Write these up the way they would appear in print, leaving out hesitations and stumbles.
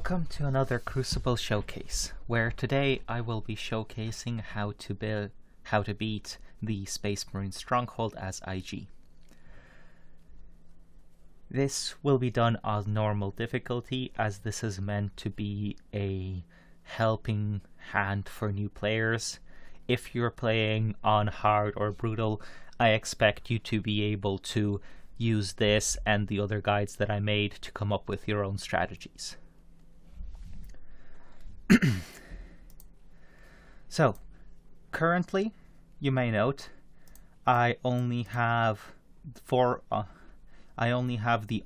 Welcome to another Crucible showcase, where today I will be showcasing how to beat the Space Marine Stronghold as IG. This will be done on normal difficulty, as this is meant to be a helping hand for new players. If you're playing on hard or brutal, I expect you to be able to use this and the other guides that I made to come up with your own strategies. So, currently, you may note, I only have the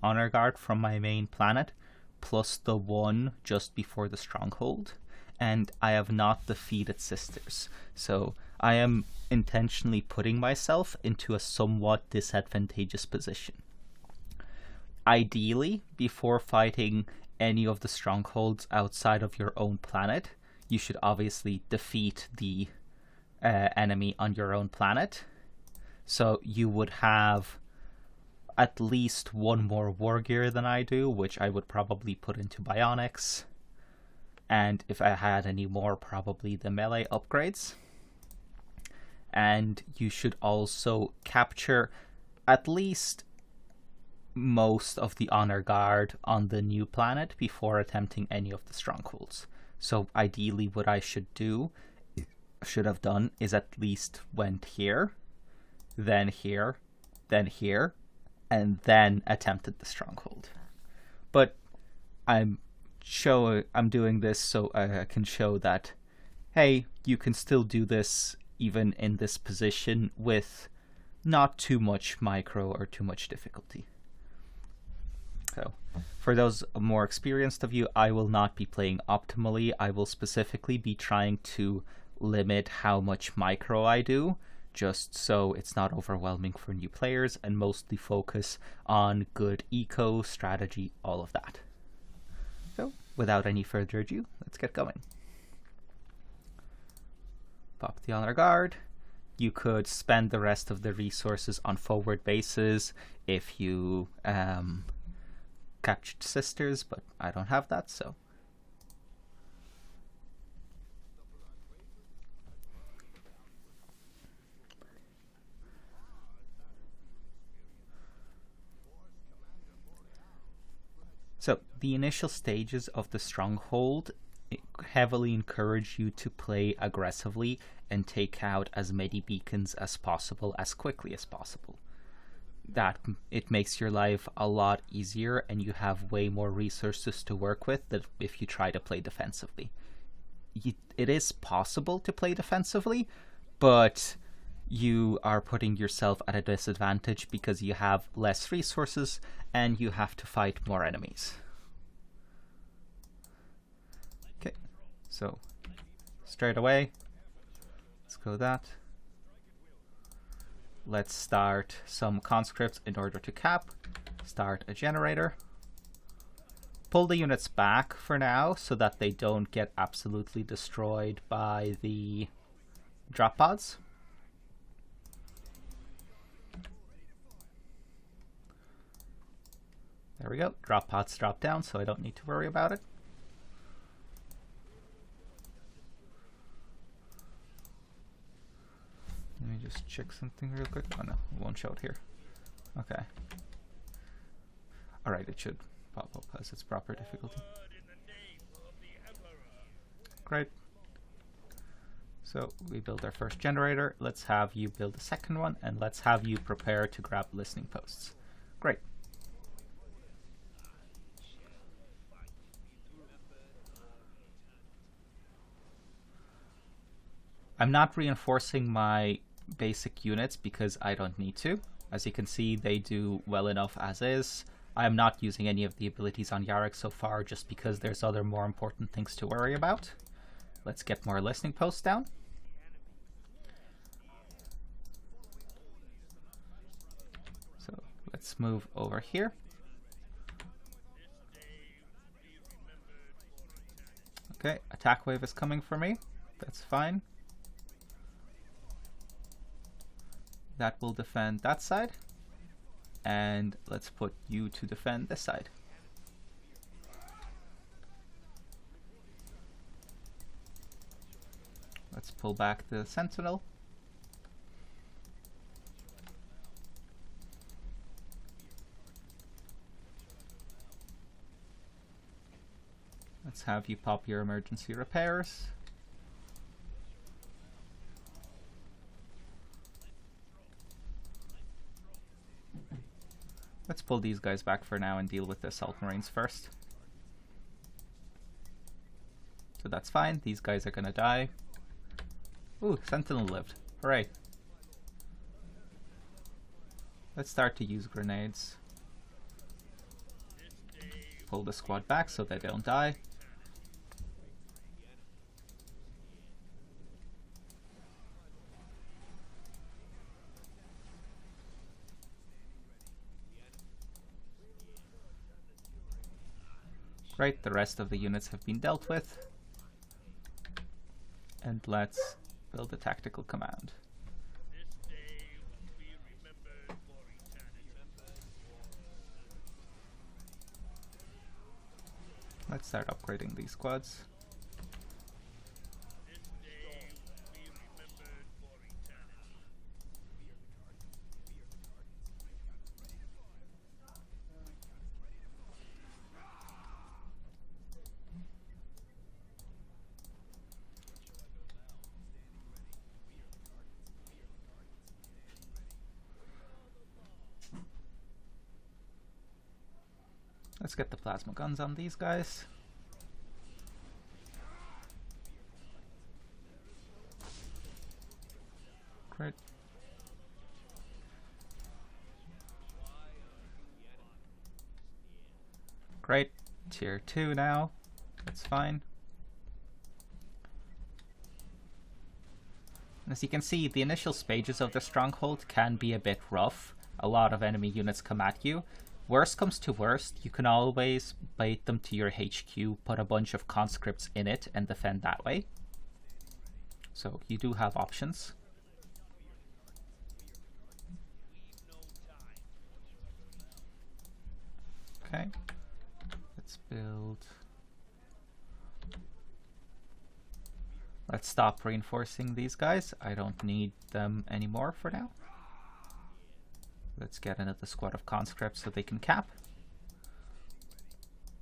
honor guard from my main planet, plus the one just before the Stronghold, and I have not defeated sisters. So I am intentionally putting myself into a somewhat disadvantageous position. Ideally, before fighting any of the strongholds outside of your own planet, you should obviously defeat the enemy on your own planet. So you would have at least one more war gear than I do, which I would probably put into bionics. And if I had any more, probably the melee upgrades. And you should also capture at least most of the honor guard on the new planet before attempting any of the strongholds. So ideally what I should have done is at least went here, then here, then here, and then attempted the stronghold. But I'm doing this so I can show that, hey, you can still do this even in this position with not too much micro or too much difficulty. So, for those more experienced of you, I will not be playing optimally. I will specifically be trying to limit how much micro I do, just so it's not overwhelming for new players, and mostly focus on good eco, strategy, all of that. So, without any further ado, let's get going. Pop the honor guard. You could spend the rest of the resources on forward bases if you captured sisters, but I don't have that, so. So, the initial stages of the Stronghold heavily encourage you to play aggressively and take out as many beacons as possible as quickly as possible. That it makes your life a lot easier, and you have way more resources to work with than if you try to play defensively. It is possible to play defensively, but you are putting yourself at a disadvantage because you have less resources and you have to fight more enemies. Okay, so straight away, let's go that. Let's start some conscripts in order to cap. Start a generator. Pull the units back for now so that they don't get absolutely destroyed by the drop pods. There we go. Drop pods drop down, so I don't need to worry about it. Let me just check something real quick. Oh no, it won't show it here. Okay. Alright, it should pop up as its proper difficulty. Great. So we build our first generator. Let's have you build a second one, and let's have you prepare to grab listening posts. Great. I'm not reinforcing my basic units because I don't need to. As you can see, they do well enough as is. I'm not using any of the abilities on Yarrick so far just because there's other more important things to worry about. Let's get more listening posts down. So let's move over here. Okay, attack wave is coming for me. That's fine. That will defend that side, and let's put you to defend this side. pull back the Sentinel. Let's have you pop your emergency repairs. Let's pull these guys back for now and deal with the Assault Marines first. So that's fine, these guys are gonna die. Ooh, Sentinel lived. Hooray. Let's start to use grenades. Pull the squad back so they don't die. Great, the rest of the units have been dealt with. And let's build a tactical command. Let's start upgrading these squads. Let's get the plasma guns on these guys. Great. Great. Tier 2 now. That's fine. As you can see, the initial stages of the Stronghold can be a bit rough. A lot of enemy units come at you. Worst comes to worst, you can always bait them to your HQ, put a bunch of conscripts in it, and defend that way. So you do have options. Okay, let's build. Let's stop reinforcing these guys. I don't need them anymore for now. Let's get another squad of conscripts so they can cap.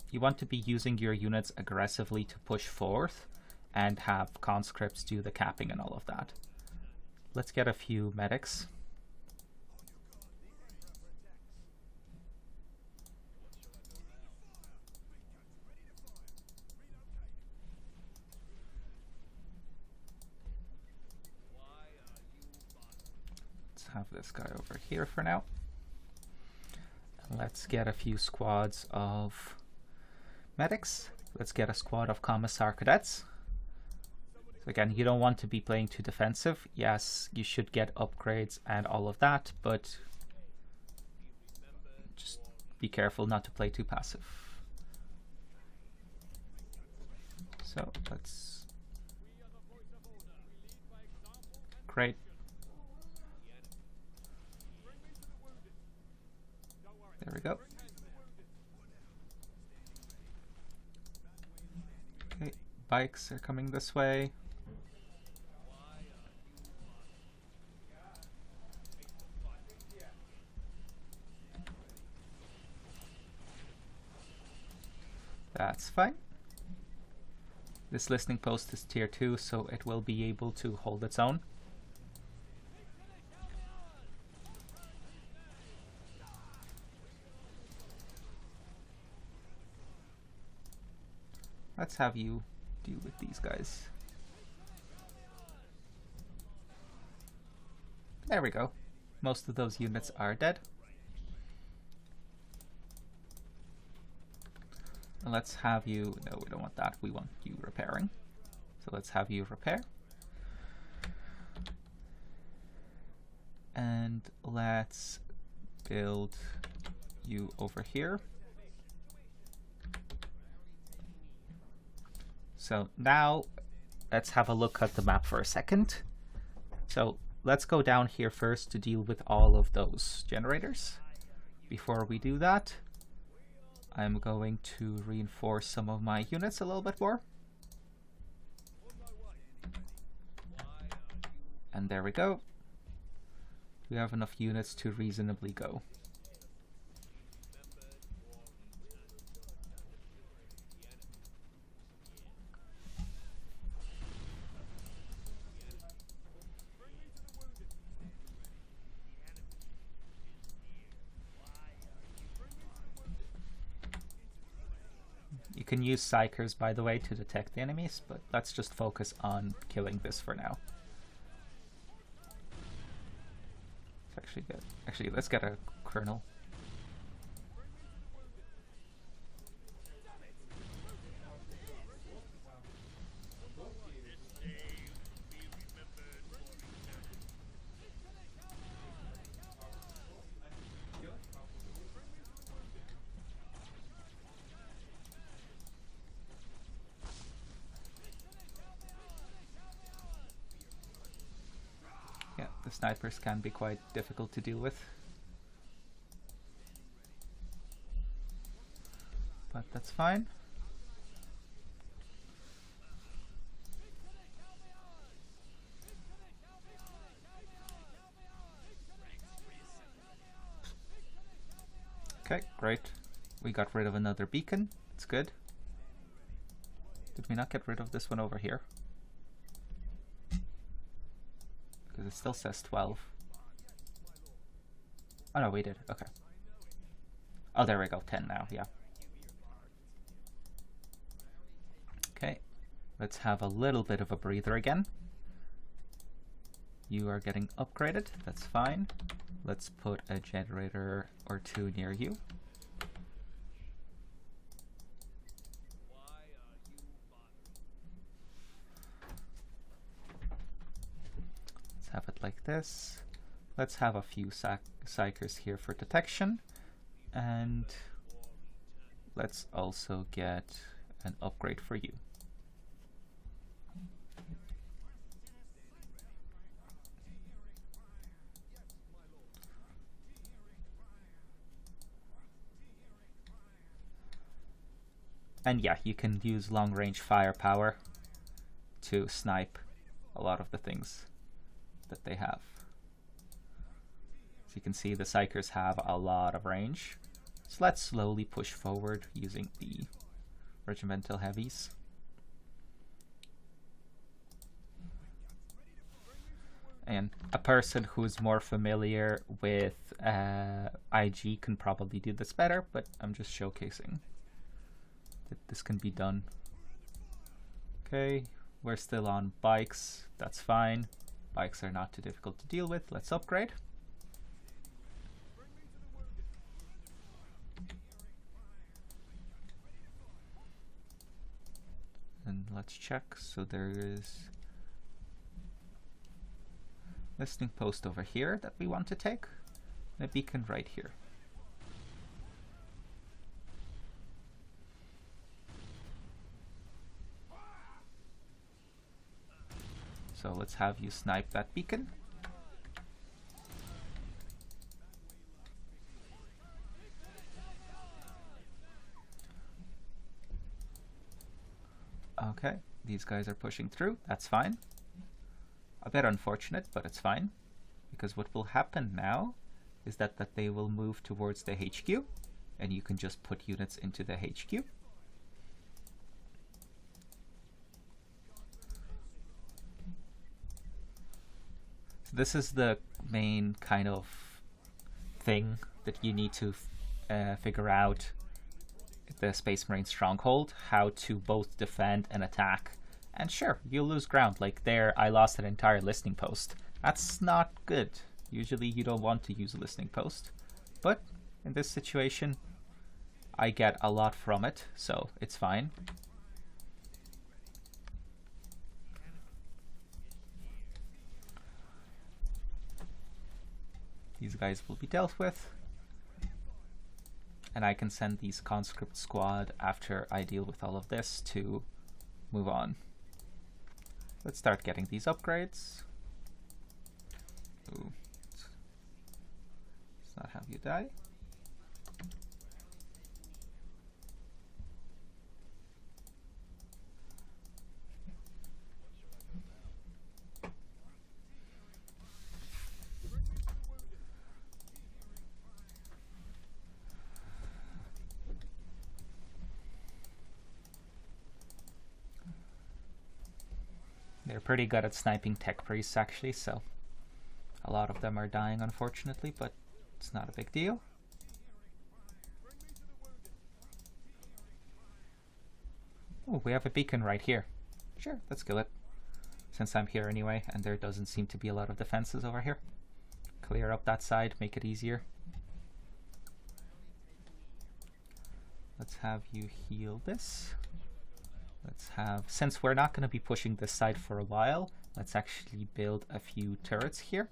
You want to be using your units aggressively to push forth and have conscripts do the capping and all of that. Let's get a few medics. Have this guy over here for now. And let's get a few squads of medics. Let's get a squad of Commissar Cadets. So again, you don't want to be playing too defensive. Yes, you should get upgrades and all of that, but just be careful not to play too passive. So let's... Great. There we go. Okay, bikes are coming this way. That's fine. This listening post is tier 2, so it will be able to hold its own. Let's have you deal with these guys. There we go. Most of those units are dead. And let's have you... No, we don't want that. We want you repairing. So let's have you repair. And let's build you over here. So now let's have a look at the map for a second. So let's go down here first to deal with all of those generators. Before we do that, I'm going to reinforce some of my units a little bit more. And there we go. We have enough units to reasonably go. You can use Psychers, by the way, to detect the enemies, but let's just focus on killing this for now. It's actually good. Actually, let's get a Colonel. Yeah, the snipers can be quite difficult to deal with. But that's fine. Okay, great. We got rid of another beacon. It's good. Did we not get rid of this one over here? Because it still says 12. Oh no, we did. Okay. Oh, there we go. 10 now, yeah. Okay. Let's have a little bit of a breather again. You are getting upgraded. That's fine. Let's put a generator or two near you. Let's have it like this. Let's have a few Psychers here for detection. And let's also get an upgrade for you. And yeah, you can use long-range firepower to snipe a lot of the things that they have. So you can see the Psychers have a lot of range. So let's slowly push forward using the regimental heavies. And a person who's more familiar with IG can probably do this better, but I'm just showcasing that this can be done. Okay, we're still on bikes. That's fine. Bikes are not too difficult to deal with. Let's upgrade. And let's check. So there is listening post over here that we want to take, and a beacon right here. So let's have you snipe that beacon. Okay, these guys are pushing through. That's fine. A bit unfortunate, but it's fine. Because what will happen now is that they will move towards the HQ, and you can just put units into the HQ. So this is the main kind of thing that you need to figure out the Space Marine Stronghold, how to both defend and attack. And sure, you'll lose ground. Like there, I lost an entire listening post. That's not good. Usually you don't want to use a listening post. But in this situation, I get a lot from it, so it's fine. These guys will be dealt with. And I can send these conscript squad after I deal with all of this to move on. Let's start getting these upgrades. Ooh. Let's not have you die. They're pretty good at sniping tech priests, actually, so a lot of them are dying, unfortunately, but it's not a big deal. Oh, we have a beacon right here. Sure, let's kill it. Since I'm here anyway, and there doesn't seem to be a lot of defenses over here. Clear up that side, make it easier. Let's have you heal this. Let's have, since we're not going to be pushing this side for a while, let's actually build a few turrets here.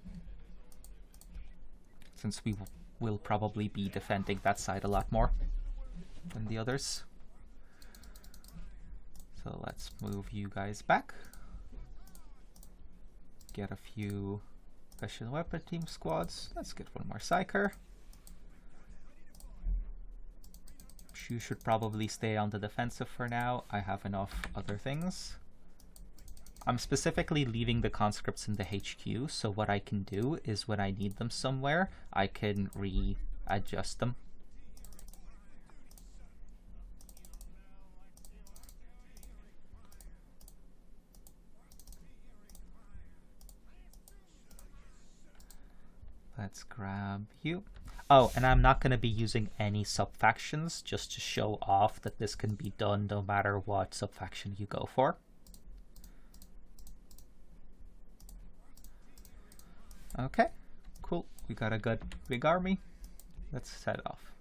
Since we will probably be defending that side a lot more than the others. So let's move you guys back. Get a few special weapon team squads. Let's get one more Psyker. You should probably stay on the defensive for now. I have enough other things. I'm specifically leaving the conscripts in the HQ, so what I can do is when I need them somewhere, I can readjust them. Let's grab you. Oh, and I'm not going to be using any sub-factions, just to show off that this can be done no matter what sub-faction you go for. Okay, cool. We got a good big army. Let's set off.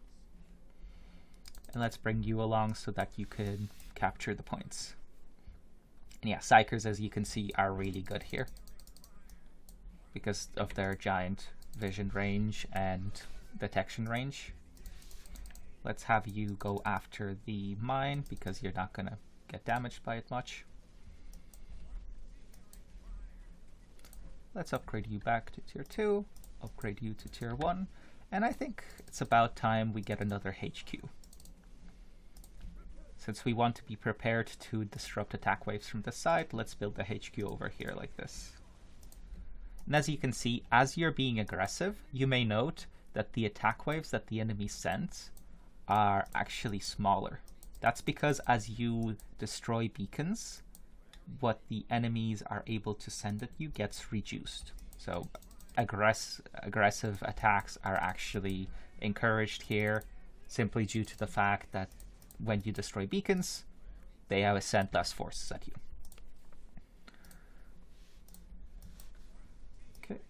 And let's bring you along so that you can capture the points. And yeah, Psykers, as you can see, are really good here because of their giant vision range and detection range. Let's have you go after the mine because you're not gonna get damaged by it much. Let's upgrade you back to tier 2, upgrade you to tier 1, and I think it's about time we get another HQ. Since we want to be prepared to disrupt attack waves from the side, let's build the HQ over here like this. And as you can see, as you're being aggressive, you may note that the attack waves that the enemy sends are actually smaller. That's because as you destroy beacons, what the enemies are able to send at you gets reduced. So aggressive attacks are actually encouraged here simply due to the fact that when you destroy beacons, they have sent less forces at you. Okay.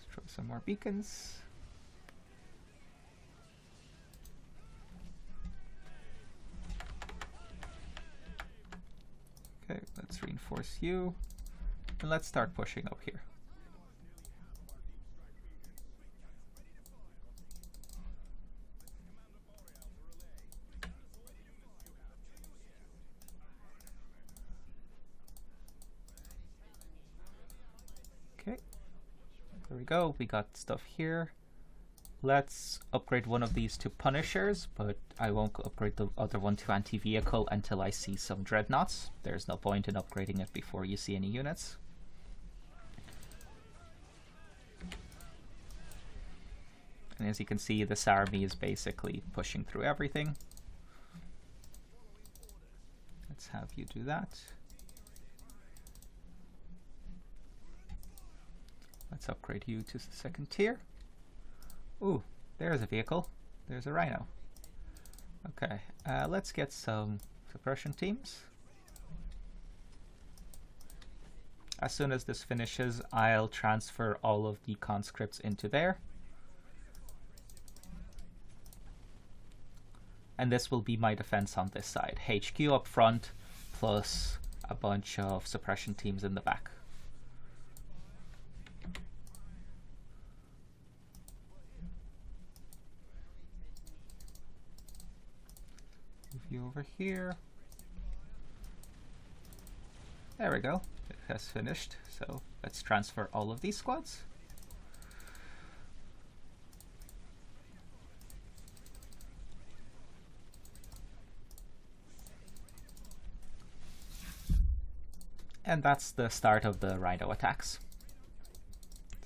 Destroy some more beacons. Okay, let's reinforce you, and let's start pushing up here. Okay, there we go, we got stuff here. Let's upgrade one of these to Punishers, but I won't upgrade the other one to anti-vehicle until I see some Dreadnoughts. There's no point in upgrading it before you see any units. And as you can see, this army is basically pushing through everything. Let's have you do that. Let's upgrade you to the second tier. Ooh, there's a vehicle. There's a Rhino. Okay, let's get some suppression teams. As soon as this finishes, I'll transfer all of the conscripts into there. And this will be my defense on this side. HQ up front, plus a bunch of suppression teams in the back. You over here. There we go. It has finished. So let's transfer all of these squads. And that's the start of the Rhino attacks.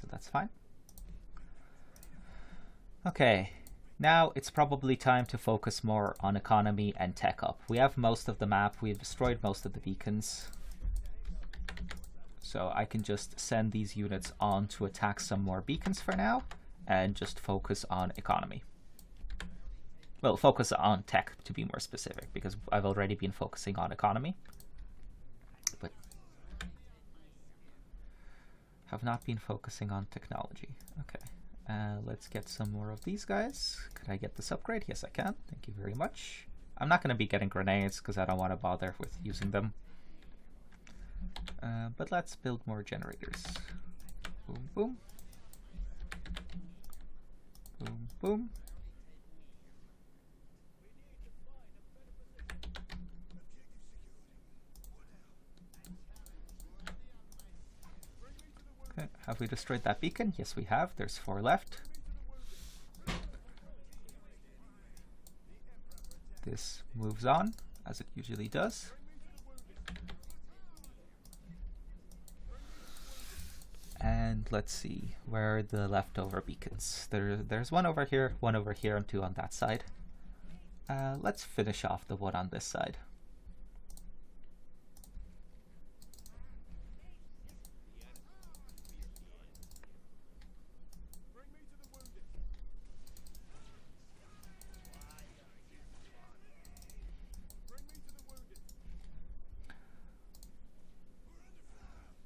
So that's fine. Okay. Now it's probably time to focus more on economy and tech up. We have most of the map, we've destroyed most of the beacons. So I can just send these units on to attack some more beacons for now, and just focus on economy. Well, focus on tech to be more specific, because I've already been focusing on economy. But have not been focusing on technology. Okay. Let's get some more of these guys. Could I get this upgrade? Yes, I can. Thank you very much. I'm not going to be getting grenades because I don't want to bother with using them. But let's build more generators. Boom, boom. Boom, boom. Okay, have we destroyed that beacon? Yes, we have. There's 4 left. This moves on, as it usually does. And let's see, where are the leftover beacons? There's one over here, and 2 on that side. Let's finish off the one on this side.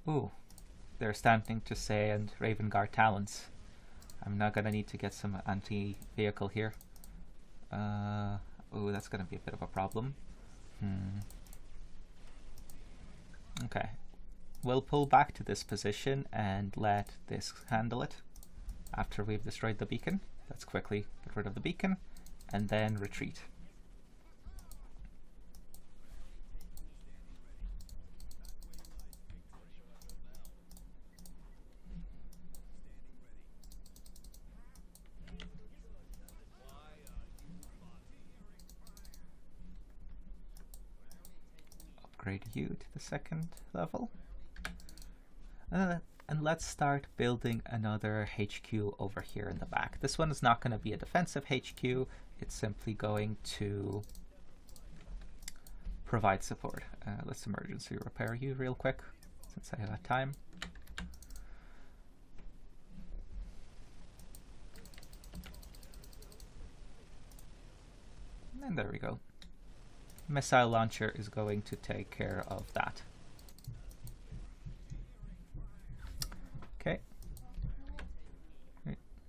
Ooh, they're starting to send Raven Guard talents. I'm not gonna need to get some anti-vehicle here. Ooh, that's gonna be a bit of a problem. Okay, we'll pull back to this position and let this handle it. After we've destroyed the beacon, let's quickly get rid of the beacon and then retreat. Upgrade you to the 2nd level. And let's start building another HQ over here in the back. This one is not going to be a defensive HQ. It's simply going to provide support. Let's emergency repair you real quick, since I have time. And there we go. Missile launcher is going to take care of that. Okay.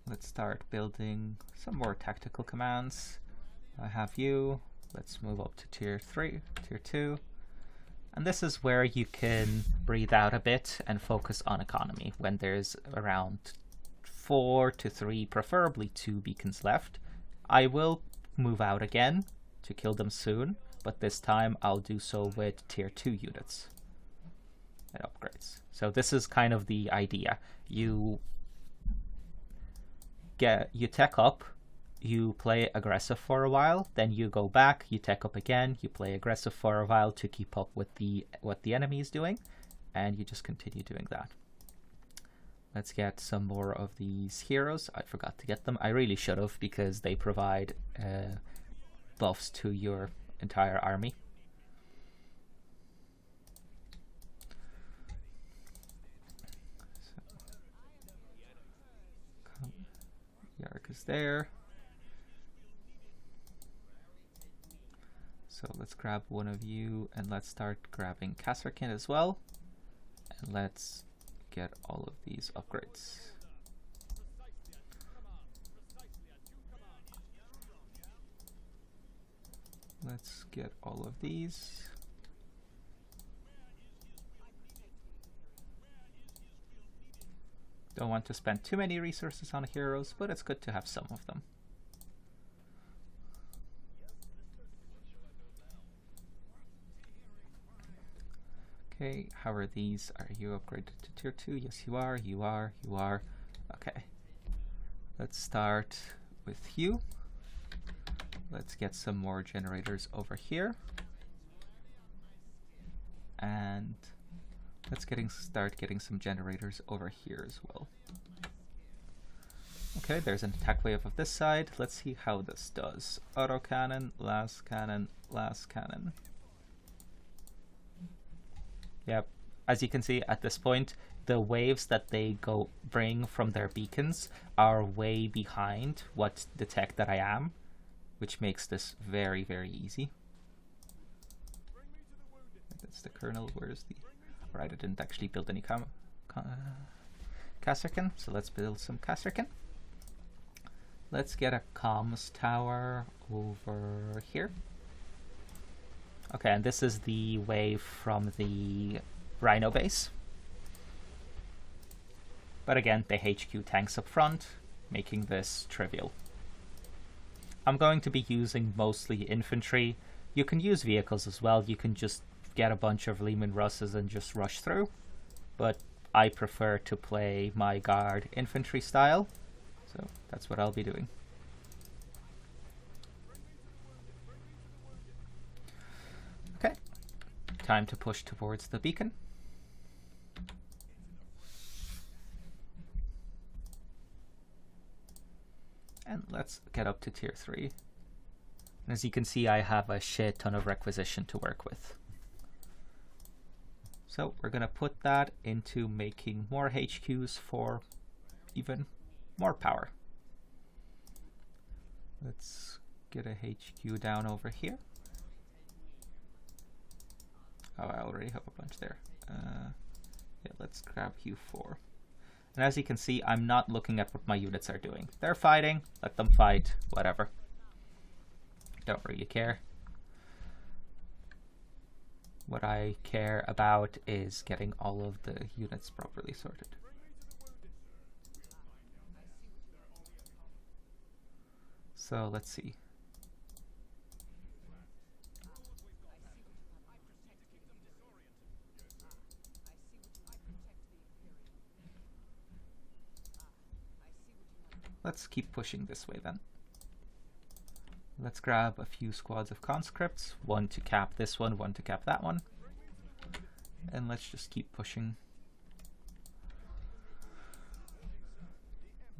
Let's start building some more tactical commands. I have you. Let's move up to tier 3, tier 2. And this is where you can breathe out a bit and focus on economy when there's around 4 to 3, preferably 2 beacons left. I will move out again to kill them soon, but this time I'll do so with tier 2 units and upgrades. So this is kind of the idea. You tech up, you play aggressive for a while, then you go back, you tech up again, you play aggressive for a while to keep up with what the enemy is doing, and you just continue doing that. Let's get some more of these heroes. I forgot to get them. I really should have, because they provide buffs to your entire army. So, Yark is there. So let's grab one of you, and let's start grabbing Kasserkin as well. And let's get all of these upgrades. Let's get all of these. Don't want to spend too many resources on heroes, but it's good to have some of them. Okay, how are these? Are you upgraded to tier 2? Yes, you are, you are, you are. Okay. Let's start with you. Let's get some more generators over here. And let's start getting some generators over here as well. Okay, there's an attack wave of this side. Let's see how this does. Autocannon, last cannon, last cannon. Yep. As you can see at this point, the waves that they bring from their beacons are way behind what the tech that I am, which makes this very, very easy. That's the kernel. Where's the... Alright, I didn't actually build any Kasserkin, so let's build some Kasserkin. Let's get a comms tower over here. Okay, and this is the wave from the Rhino base. But again, they HQ tanks up front, making this trivial. I'm going to be using mostly infantry. You can use vehicles as well. You can just get a bunch of Lehman Russes and just rush through. But I prefer to play my guard infantry style. So that's what I'll be doing. Okay, time to push towards the beacon. And let's get up to tier 3. And as you can see, I have a shit ton of requisition to work with. So we're going to put that into making more HQs for even more power. Let's get a HQ down over here. Oh, I already have a bunch there. Yeah, let's grab Q4. And as you can see, I'm not looking at what my units are doing. They're fighting, let them fight, whatever. Don't really care. What I care about is getting all of the units properly sorted. So let's see. Let's keep pushing this way then. Let's grab a few squads of conscripts, one to cap this one to cap that one. And let's just keep pushing.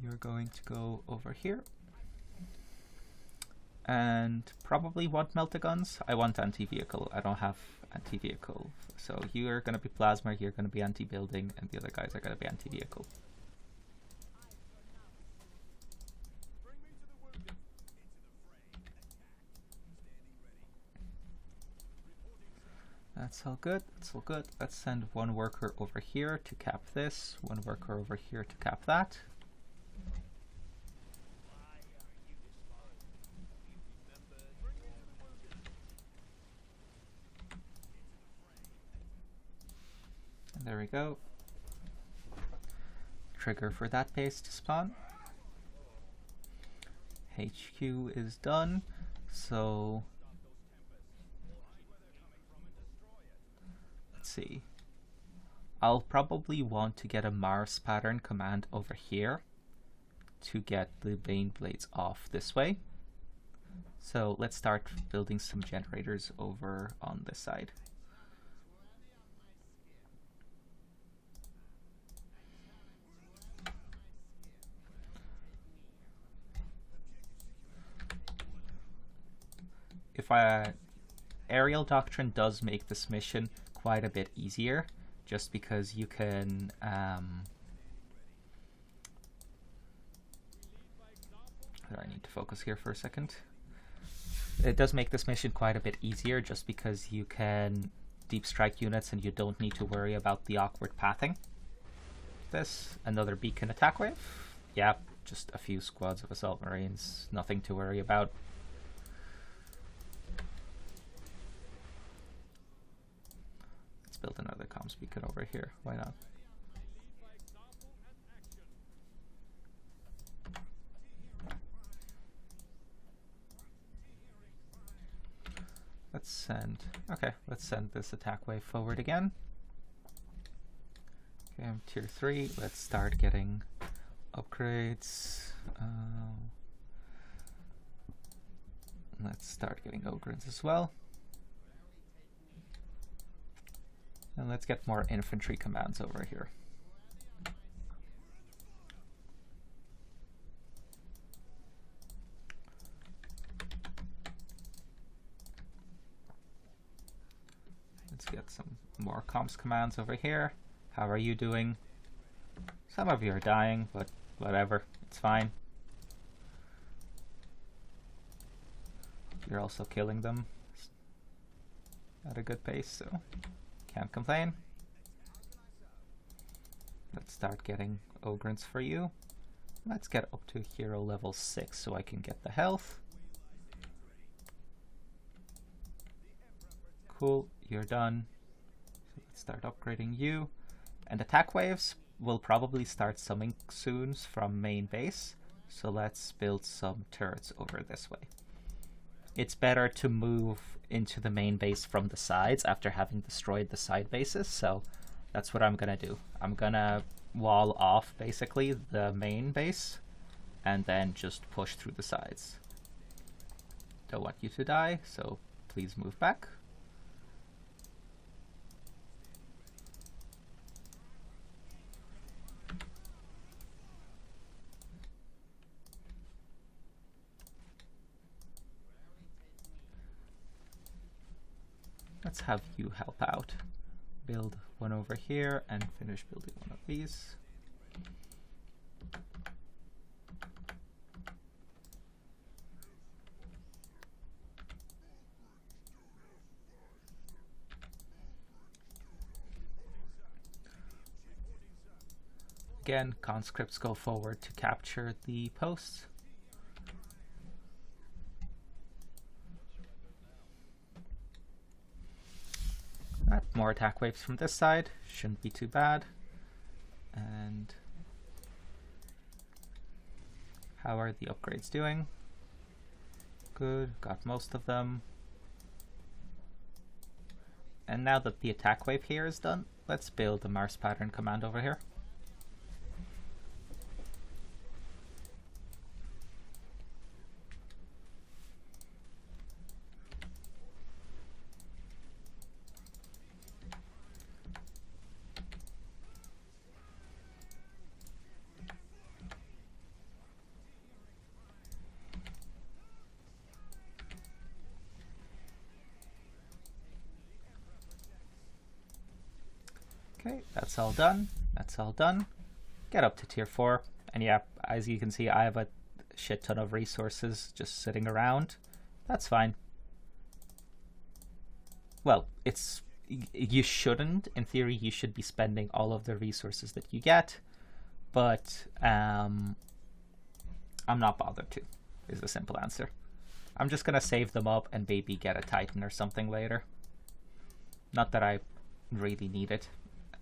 You're going to go over here. And probably want melta-guns. I want anti-vehicle. I don't have anti-vehicle. So you're going to be plasma, you're going to be anti-building, and the other guys are going to be anti-vehicle. That's all good, that's all good. Let's send one worker over here to cap this, one worker over here to cap that. And there we go. Trigger for that base to spawn. HQ is done, so let's see. I'll probably want to get a Mars pattern command over here to get the Bane Blades off this way. So let's start building some generators over on this side. If Aerial Doctrine does make this mission quite a bit easier, just because you can I need to focus here for a second. It does make this mission quite a bit easier just because you can deep strike units and you don't need to worry about the awkward pathing. This, another beacon attack wave. Yeah, just a few squads of assault marines, nothing to worry about. Build another comms beacon over here. Why not? Let's send this attack wave forward again. Okay, I'm tier 3. Let's start getting upgrades. Let's start getting Ogrins as well. And let's get more infantry commands over here. comms commands over here. How are you doing? Some of you are dying, but whatever, it's fine. You're also killing them at a good pace, so can't complain. Let's start getting Ogrins for you. Let's get up to hero level 6 so I can get the health. Cool, you're done. So let's start upgrading you. And attack waves will probably start summing soon from main base. So let's build some turrets over this way. It's better to move into the main base from the sides after having destroyed the side bases. So that's what I'm gonna do. I'm gonna wall off basically the main base and then just push through the sides. Don't want you to die, so please move back. Let's have you help out. Build one over here and finish building one of these. Again, conscripts go forward to capture the posts. More attack waves from this side, shouldn't be too bad. And how are the upgrades doing? Good, got most of them. And now that the attack wave here is done, let's build a Mars pattern command over here. Okay, that's all done. That's all done. Get up to tier 4. And yeah, as you can see, I have a shit ton of resources just sitting around. That's fine. Well, you shouldn't. In theory, you should be spending all of the resources that you get. But I'm not bothered to, is the simple answer. I'm just going to save them up and maybe get a Titan or something later. Not that I really need it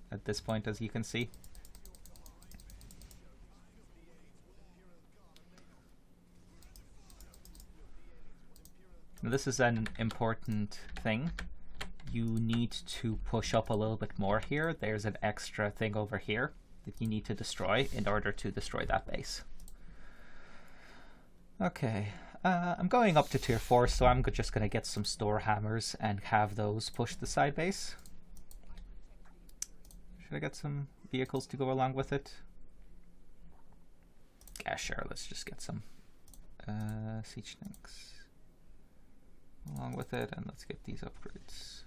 at this point, as you can see. Now, this is an important thing. You need to push up a little bit more here. There's an extra thing over here that you need to destroy in order to destroy that base. Okay, I'm going up to tier 4, so I'm just going to get some store hammers and have those push the side base. Should I get some vehicles to go along with it? Yeah, sure, let's just get some siege tanks along with it, and let's get these upgrades.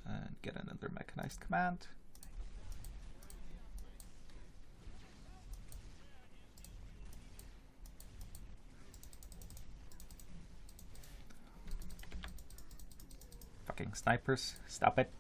And get another mechanized command. Fucking snipers, stop it.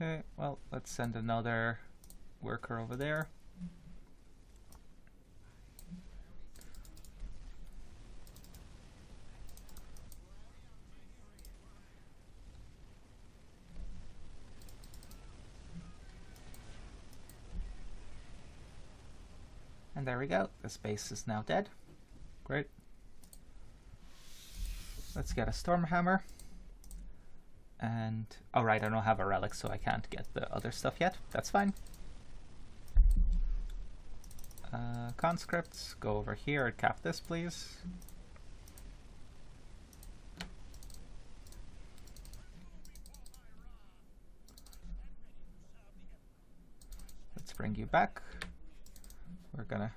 Okay, well, let's send another worker over there. And there we go, this base is now dead. Great. Let's get a Stormhammer. And, oh right, I don't have a relic, so I can't get the other stuff yet. That's fine. Conscripts, go over here and cap this, please. Let's bring you back. We're gonna...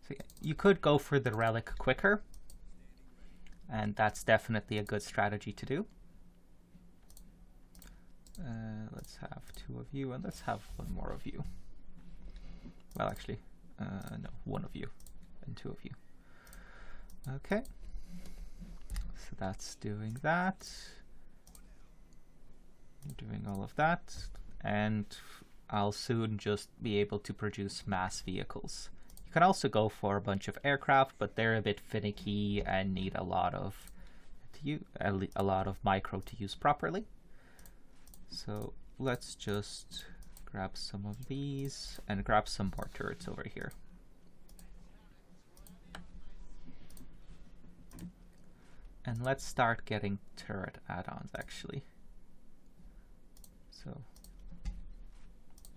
So you could go for the relic quicker, and that's definitely a good strategy to do. Let's have 2 of you, and let's have 1 more of you. Well, actually, no, 1 of you and 2 of you. Okay. So that's doing that. Doing all of that. And I'll soon just be able to produce mass vehicles. You can also go for a bunch of aircraft, but they're a bit finicky and need a lot of micro to use properly. So let's just grab some of these and grab some more turrets over here. And let's start getting turret add-ons actually. So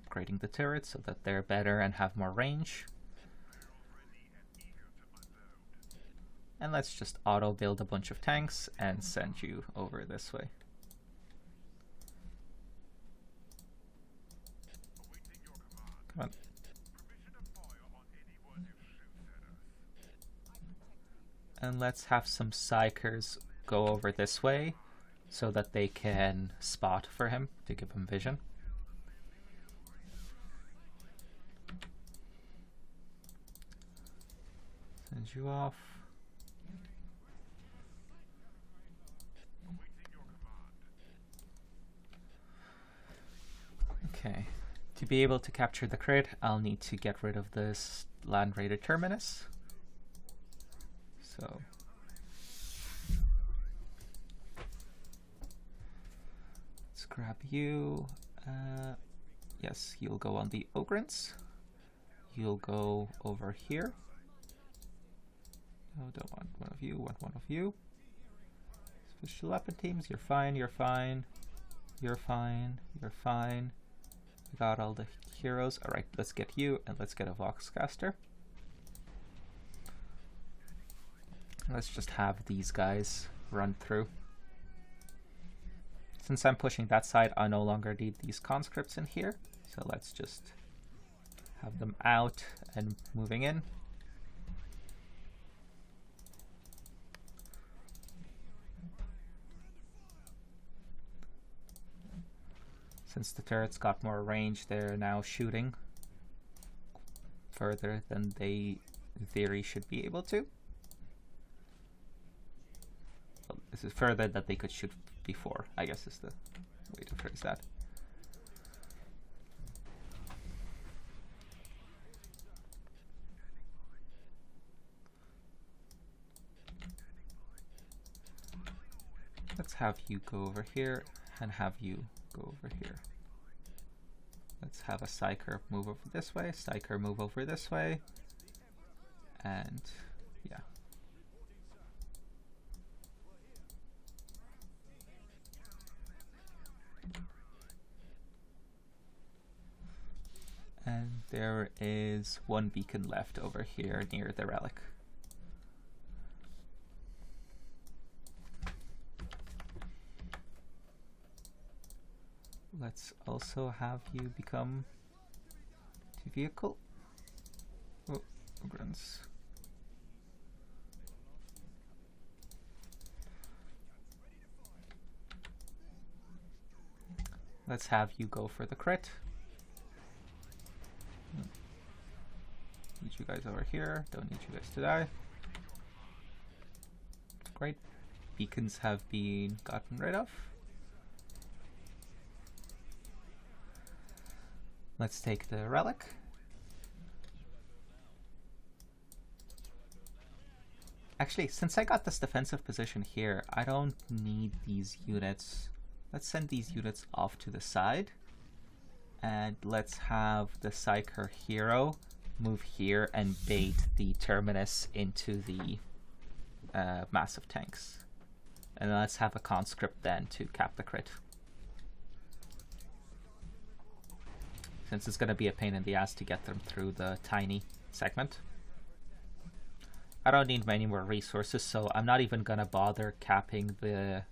upgrading the turrets so that they're better and have more range. And let's just auto build a bunch of tanks and send you over this way. Come on. And let's have some psychers go over this way so that they can spot for him to give him vision. Send you off. Okay. To be able to capture the crit, I'll need to get rid of this land raided terminus. So let's grab you. Yes, you'll go on the Ogrins. You'll go over here. No, don't want 1 of you, want 1 of you. Special weapon teams, you're fine, you're fine. You're fine, you're fine. We got all the heroes. Alright, let's get you, and let's get a Voxcaster. Let's just have these guys run through. Since I'm pushing that side, I no longer need these conscripts in here. So let's just have them out and moving in. Since the turrets got more range, they're now shooting further than they, in theory, should be able to. Well, this is further that they could shoot before, I guess is the way to phrase that. Let's have you go over here and have you go over here. Let's have a Psyker move over this way, Psyker move over this way, and yeah. And there is 1 beacon left over here near the relic. Let's also have you become the vehicle. Oh, grunts. Let's have you go for the crit. Need you guys over here. Don't need you guys to die. Great. Beacons have been gotten rid of. Let's take the relic. Actually, since I got this defensive position here, I don't need these units. Let's send these units off to the side. And let's have the Psyker hero move here and bait the Terminus into the massive tanks. And let's have a conscript then to cap the crit. since it's going to be a pain in the ass to get them through the tiny segment. I don't need many more resources, so I'm not even going to bother capping the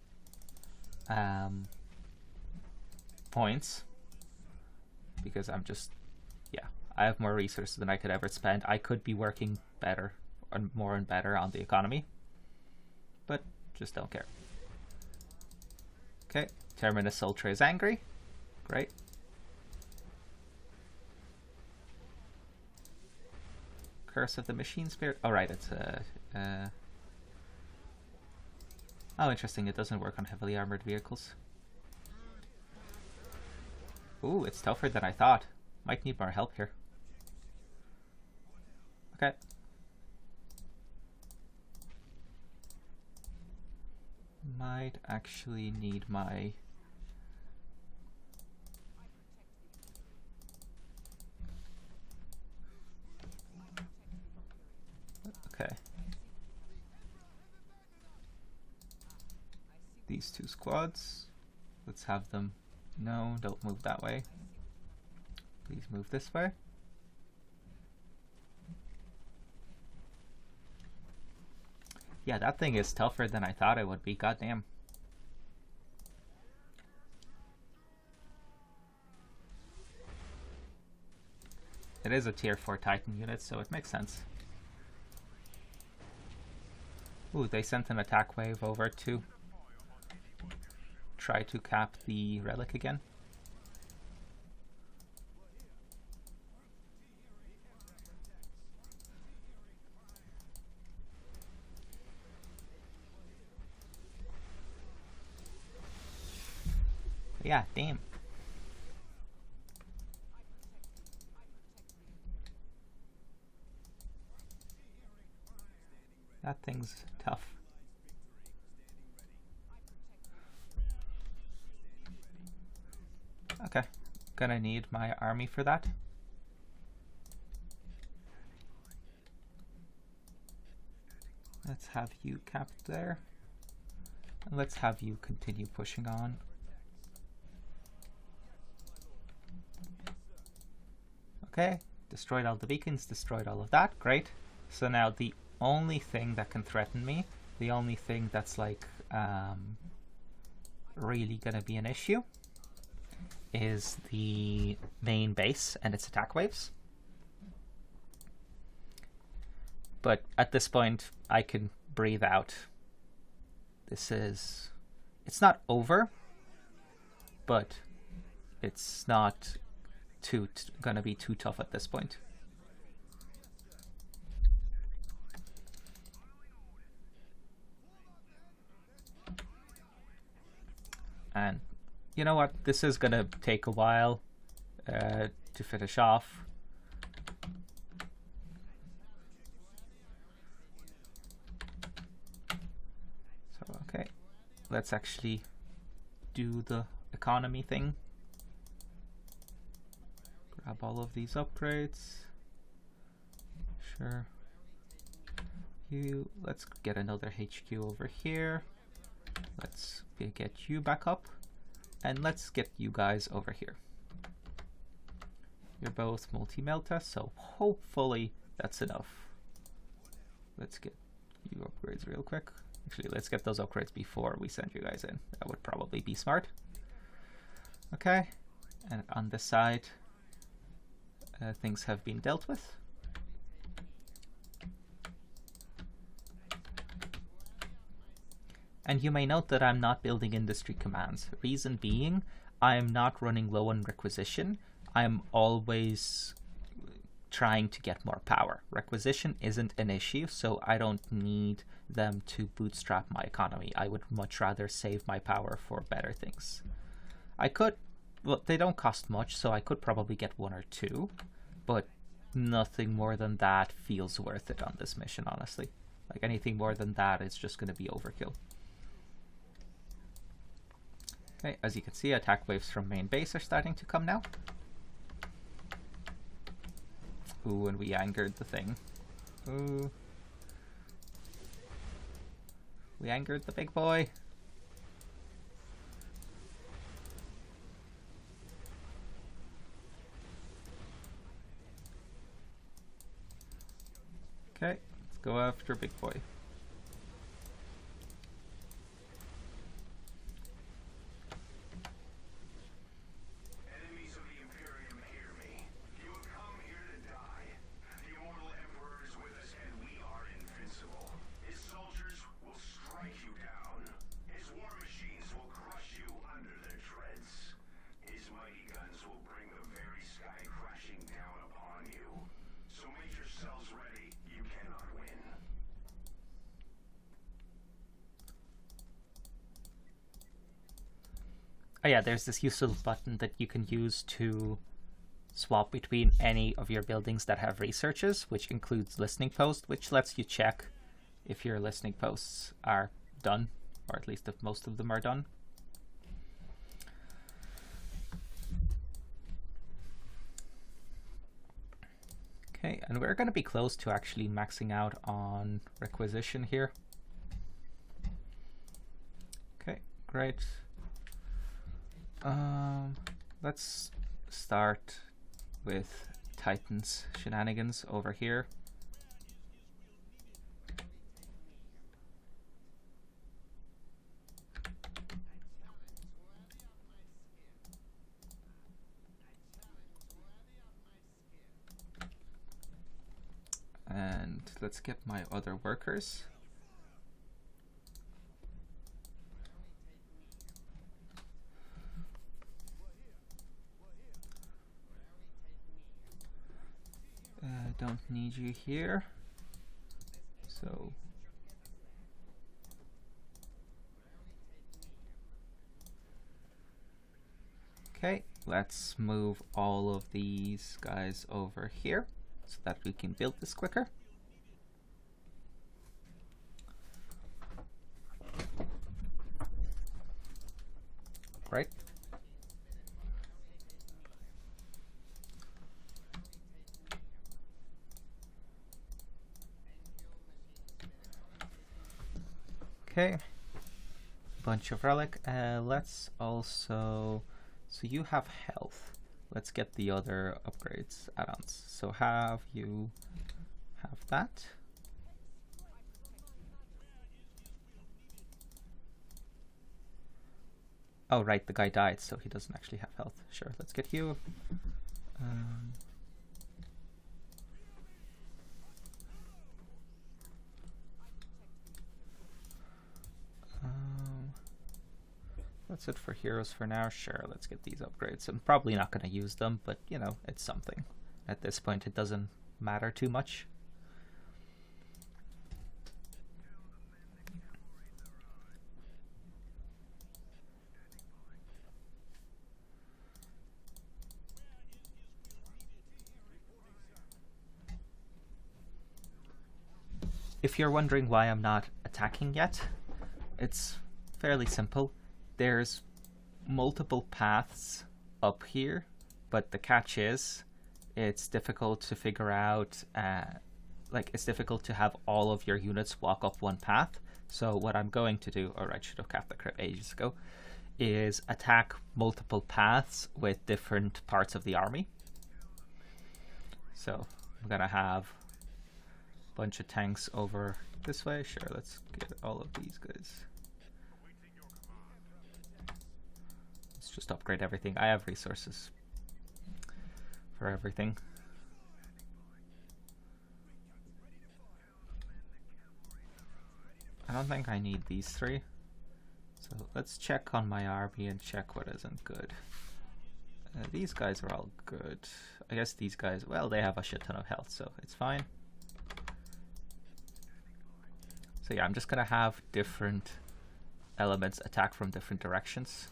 points, because I'm just, yeah, I have more resources than I could ever spend. I could be working better and more and better on the economy, but just don't care. Okay, Terminus Ultra is angry. Great. Curse of the Machine Spirit. Oh, right, it's oh, interesting. It doesn't work on heavily armored vehicles. Ooh, it's tougher than I thought. Might need more help here. Okay. Might actually need my... Okay. These two squads. Let's have them... No, don't move that way. Please move this way. Yeah, that thing is tougher than I thought it would be. Goddamn. It is a tier 4 Titan unit, so it makes sense. Ooh, they sent an attack wave over to try to cap the relic again. Yeah, damn. That thing's tough. Okay, gonna need my army for that. Let's have you capped there. And let's have you continue pushing on. Okay, destroyed all the beacons, destroyed all of that, great. So now the only thing that can threaten me, the only thing that's like really gonna be an issue, is the main base and its attack waves. But at this point, I can breathe out. This is... It's not over, but it's not gonna be too tough at this point. And you know what? This is gonna take a while to finish off. So, okay. Let's actually do the economy thing. Grab all of these upgrades. Sure. Let's get another HQ over here. Let's get you back up. And let's get you guys over here. You're both multi-melta, so hopefully that's enough. Let's get you upgrades real quick. Actually, let's get those upgrades before we send you guys in. That would probably be smart. Okay, and on this side, things have been dealt with. And you may note that I'm not building industry commands. Reason being, I'm not running low on requisition. I'm always trying to get more power. Requisition isn't an issue, so I don't need them to bootstrap my economy. I would much rather save my power for better things. I could, well, they don't cost much, so I could probably get one or two, but nothing more than that feels worth it on this mission, honestly. Like anything more than that is just going to be overkill. Okay, as you can see, attack waves from main base are starting to come now. Ooh, and we angered the thing. Ooh. We angered the big boy. Okay, let's go after Big Boy. Enemies of the Imperium, hear me. You have come here to die. The immortal Emperor is with us, and we are invincible. His soldiers will strike you down. His war machines will crush you under their treads. His mighty guns will bring the very sky crashing down upon you. So make yourselves ready. You cannot win. Oh yeah, there's this useful button that you can use to swap between any of your buildings that have researches, which includes listening post, which lets you check if your listening posts are done, or at least if most of them are done. Okay, and we're going to be close to actually maxing out on requisition here. Okay, great. Let's start with Titan's shenanigans over here. And let's get my other workers. Don't need you here. So okay, let's move all of these guys over here so that we can build this quicker. Right. Okay, bunch of relic. Let's also, so you have health. Let's get the other upgrades add-ons. So have you have that. Oh right, the guy died, so he doesn't actually have health. Sure, let's get you. That's it for heroes for now. Sure, let's get these upgrades. I'm probably not going to use them, but you know, it's something. At this point, it doesn't matter too much. If you're wondering why I'm not attacking yet, it's fairly simple. There's multiple paths up here, but the catch is it's difficult to figure out, it's difficult to have all of your units walk up one path. So what I'm going to do, or I should have capped the crypt ages ago, is attack multiple paths with different parts of the army. So I'm gonna have a bunch of tanks over this way. Sure, let's get all of these guys. Let's just upgrade everything. I have resources for everything. I don't think I need these three. So let's check on my army and check what isn't good. These guys are all good. I guess these guys, well, they have a shit ton of health, so it's fine. So yeah, I'm just gonna have different elements attack from different directions.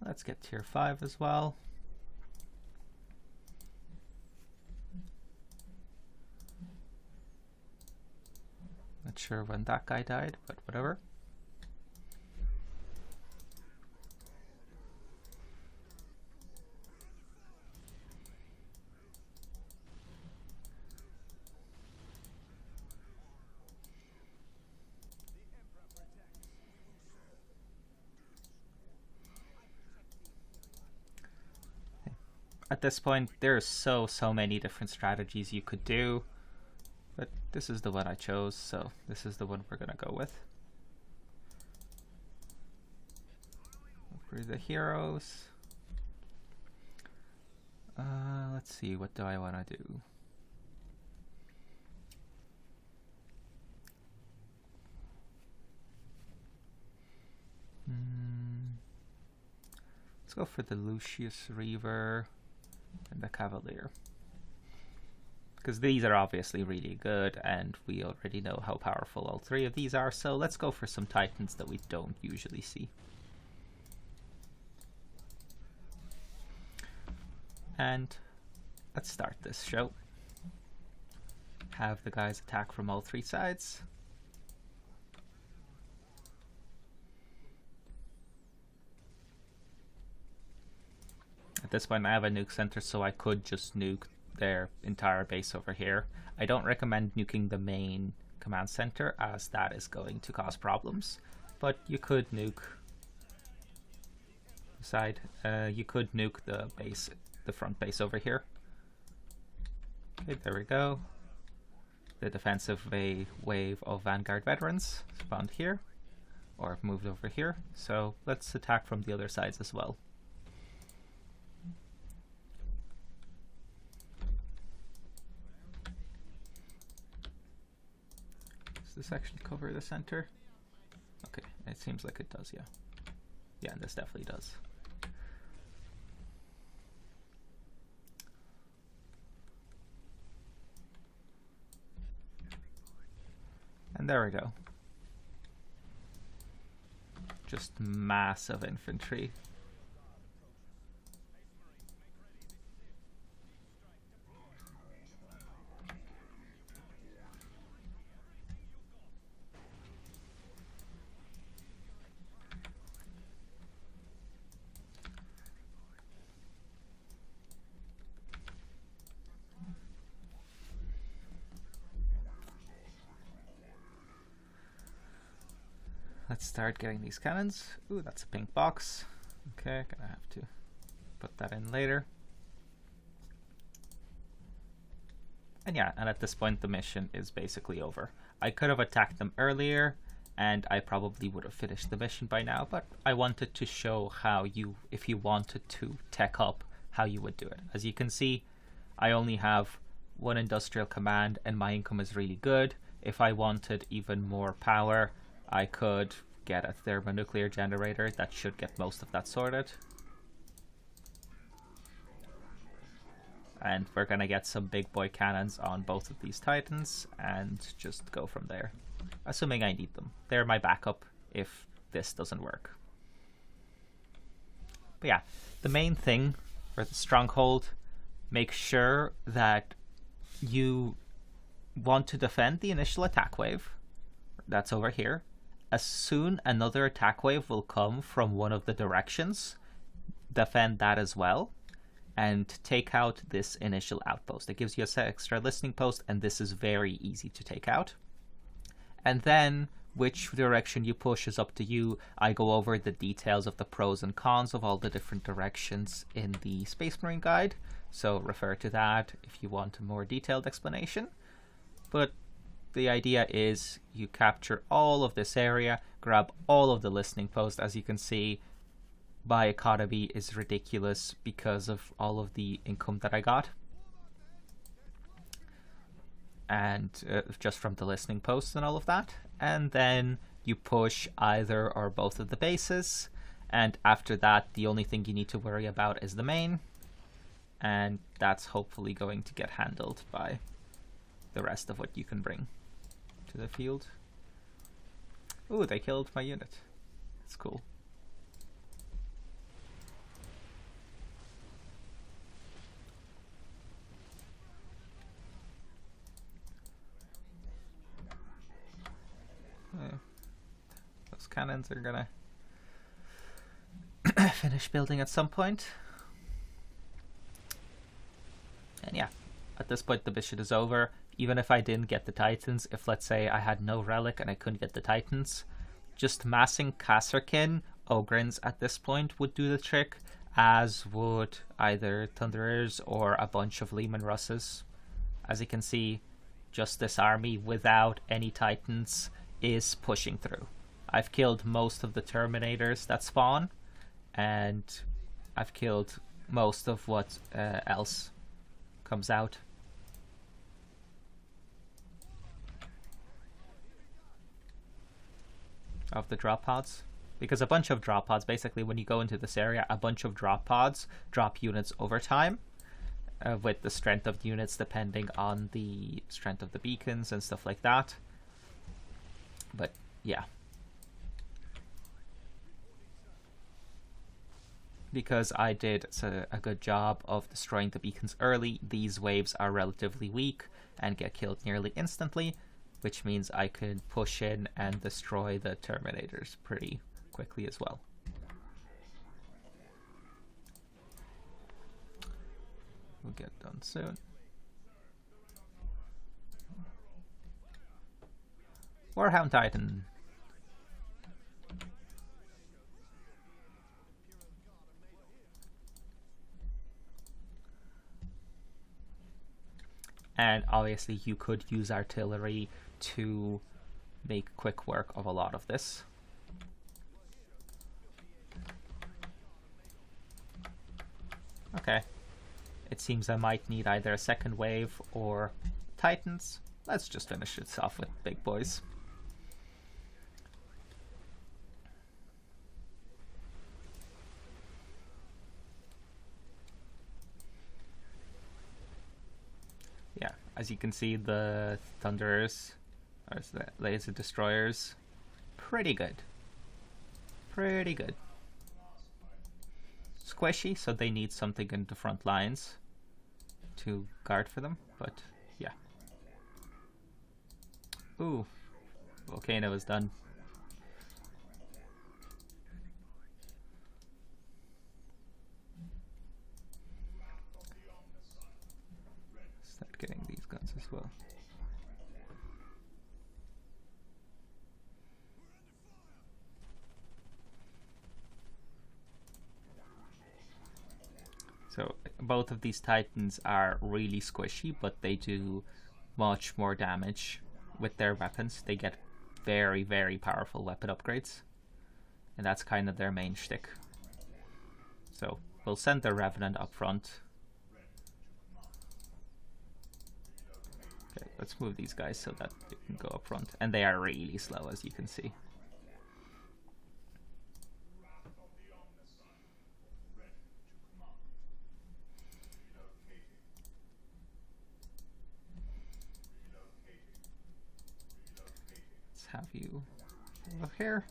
Let's get tier 5 as well. Not sure when that guy died, but whatever. At this point, there's so many different strategies you could do, but this is the one I chose, so this is the one we're gonna go with. For the heroes, let's see, what do I want to do? Let's go for the Lucius Reaver and the Cavalier, because these are obviously really good and we already know how powerful all three of these are, so let's go for some Titans that we don't usually see. And let's start this show. Have the guys attack from all three sides. At this point I have a nuke center, so I could just nuke their entire base over here. I don't recommend nuking the main command center, as that is going to cause problems, but you could nuke the side. You could nuke the base, the front base over here. Okay, there we go. The defensive wave of Vanguard veterans spawned here, or moved over here, so let's attack from the other sides as well. Does this actually cover the center? Okay, it seems like it does, yeah. Yeah, this definitely does. And there we go. Just massive infantry. Let's start getting these cannons. Ooh, that's a pink box. Okay, gonna have to put that in later. And yeah, and at this point the mission is basically over. I could have attacked them earlier and I probably would have finished the mission by now, but I wanted to show how you, if you wanted to tech up, how you would do it. As you can see, I only have one industrial command and my income is really good. If I wanted even more power, I could get a thermonuclear generator. That should get most of that sorted. And we're gonna get some big boy cannons on both of these Titans and just go from there. Assuming I need them. They're my backup if this doesn't work. But yeah, the main thing for the Stronghold, make sure that you want to defend the initial attack wave. That's over here. As soon another attack wave will come from one of the directions, defend that as well, and take out this initial outpost. It gives you an extra listening post, and this is very easy to take out. And then which direction you push is up to you. I go over the details of the pros and cons of all the different directions in the Space Marine guide, so refer to that if you want a more detailed explanation. But the idea is you capture all of this area, grab all of the listening posts. As you can see, my economy is ridiculous because of all of the income that I got. And just from the listening posts and all of that. And then you push either or both of the bases. And after that, the only thing you need to worry about is the main. And that's hopefully going to get handled by the rest of what you can bring to the field. Ooh, they killed my unit. That's cool. Those cannons are gonna finish building at some point. And yeah, at this point the mission is over. Even if I didn't get the Titans, if let's say I had no relic and I couldn't get the Titans, just massing Kasserkin Ogrins at this point would do the trick, as would either Thunderers or a bunch of Lehman Russes. As you can see, just this army without any Titans is pushing through. I've killed most of the Terminators that spawn, and I've killed most of what else comes out. Of the drop pods. Because a bunch of drop pods, basically when you go into this area, a bunch of drop pods drop units over time, with the strength of the units depending on the strength of the beacons and stuff like that. But yeah. Because I did a good job of destroying the beacons early, these waves are relatively weak and get killed nearly instantly, which means I can push in and destroy the Terminators pretty quickly as well. We'll get done soon. Warhound Titan. And obviously you could use artillery to make quick work of a lot of this. Okay. It seems I might need either a second wave or Titans. Let's just finish this off with big boys. Yeah, as you can see, the Thunderers, or the Laser Destroyers, pretty good. Pretty good. Squishy, so they need something in the front lines to guard for them, but yeah. Ooh, Volcano is done. Start getting these guns as well. So both of these Titans are really squishy, but they do much more damage with their weapons. They get very, very powerful weapon upgrades, and that's kind of their main shtick. So we'll send the Revenant up front. Okay, let's move these guys so that they can go up front, and they are really slow, as you can see. Have you over here,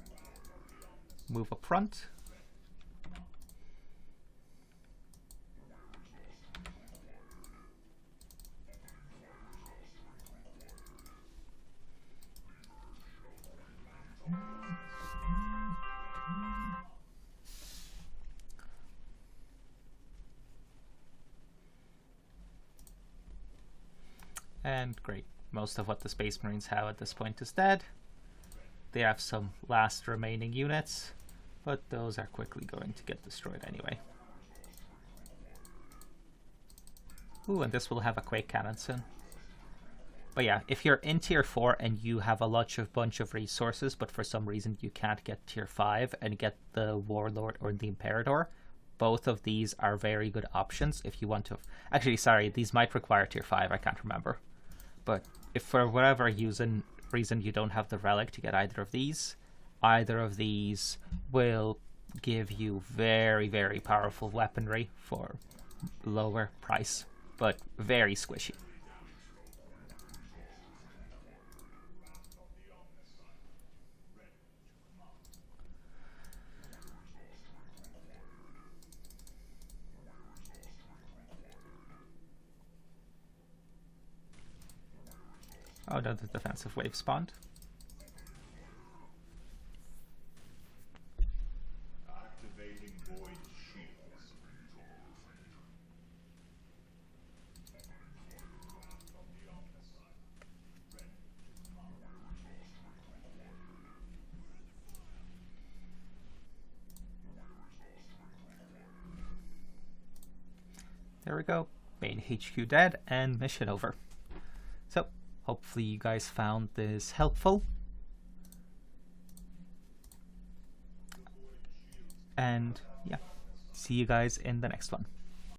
move up front. And great, most of what the Space Marines have at this point is dead. They have some last remaining units, but those are quickly going to get destroyed anyway. Ooh, and this will have a Quake Cannon soon. But yeah, if you're in tier 4 and you have a bunch of resources, but for some reason you can't get tier 5 and get the Warlord or the Imperator, both of these are very good options if you want to. Actually, sorry, these might require tier 5, I can't remember. But if for whatever reason you don't have the relic to get either of these will give you very, very powerful weaponry for lower price, but very squishy. Oh no, the defensive wave spawned. Activating void shields. There we go. Main HQ dead and mission over. So, hopefully you guys found this helpful. And yeah, see you guys in the next one.